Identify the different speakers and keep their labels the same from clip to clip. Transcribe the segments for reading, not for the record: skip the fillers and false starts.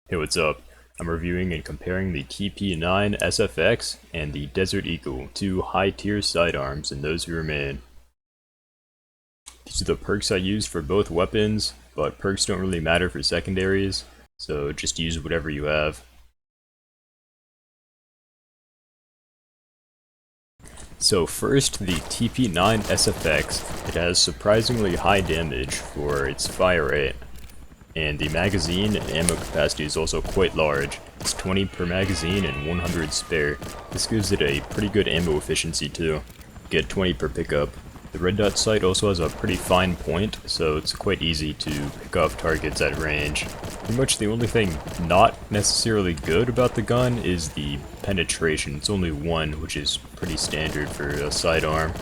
Speaker 1: Hey, what's up? I'm reviewing and comparing the TP9SFX and the Desert Eagle, two high-tier sidearms, and those who remain. These are the perks I used for both weapons, but perks don't really matter for secondaries, so just use whatever you have. So first, the TP9SFX. It has surprisingly high damage for its fire rate. And the magazine and ammo capacity is also quite large. It's 20 per magazine and 100 spare. This gives it a pretty good ammo efficiency too. You get 20 per pickup. The red dot sight also has a pretty fine point, so it's quite easy to pick off targets at range. Pretty much the only thing not necessarily good about the gun is the penetration. It's only 1, which is pretty standard for a sidearm.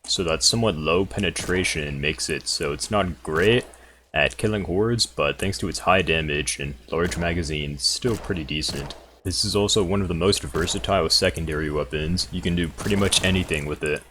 Speaker 1: So that somewhat low penetration makes it so it's not great at killing hordes, but thanks to its high damage and large magazine, it's still pretty decent. This is also one of the most versatile secondary weapons. You can do pretty much anything with it.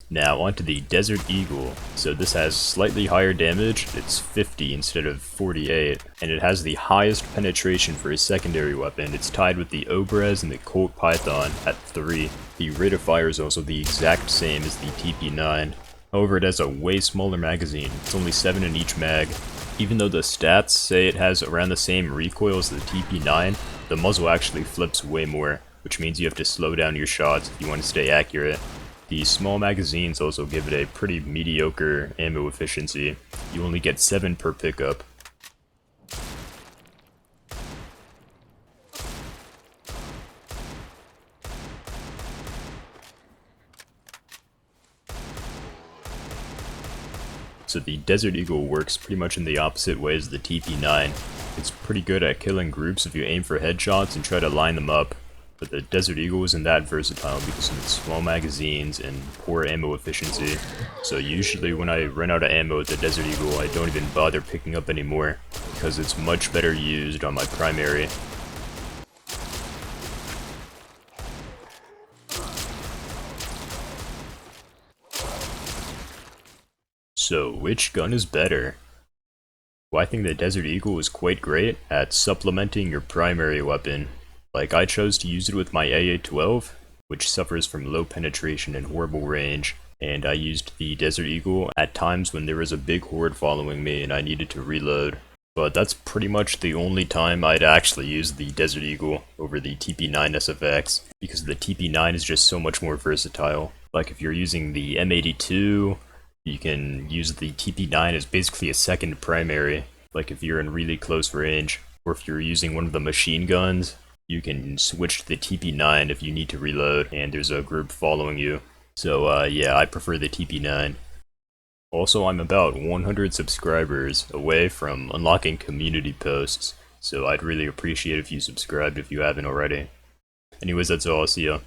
Speaker 1: Now onto the Desert Eagle. So this has slightly higher damage, it's 50 instead of 48, and it has the highest penetration for a secondary weapon. It's tied with the Obrez and the Colt Python at 3. The rate of fire is also the exact same as the TP9. However, it has a way smaller magazine, it's only 7 in each mag. Even though the stats say it has around the same recoil as the TP9, the muzzle actually flips way more, which means you have to slow down your shots if you want to stay accurate. The small magazines also give it a pretty mediocre ammo efficiency. You only get 7 per pickup. So the Desert Eagle works pretty much in the opposite way as the TP9. It's pretty good at killing groups if you aim for headshots and try to line them up. But the Desert Eagle isn't that versatile because of its small magazines and poor ammo efficiency. So usually when I run out of ammo with the Desert Eagle, I don't even bother picking up anymore, because it's much better used on my primary. So which gun is better? Well, I think the Desert Eagle is quite great at supplementing your primary weapon. Like, I chose to use it with my AA-12, which suffers from low penetration and horrible range, and I used the Desert Eagle at times when there was a big horde following me and I needed to reload. But that's pretty much the only time I'd actually use the Desert Eagle over the TP9SFX, because the TP9 is just so much more versatile. Like, if you're using the M82, you can use the TP9 as basically a second primary, like if you're in really close range, or if you're using one of the machine guns, you can switch to the TP9 if you need to reload and there's a group following you. So yeah, I prefer the TP9. Also, I'm about 100 subscribers away from unlocking community posts, so I'd really appreciate if you subscribed if you haven't already. Anyways, that's all, I'll see ya.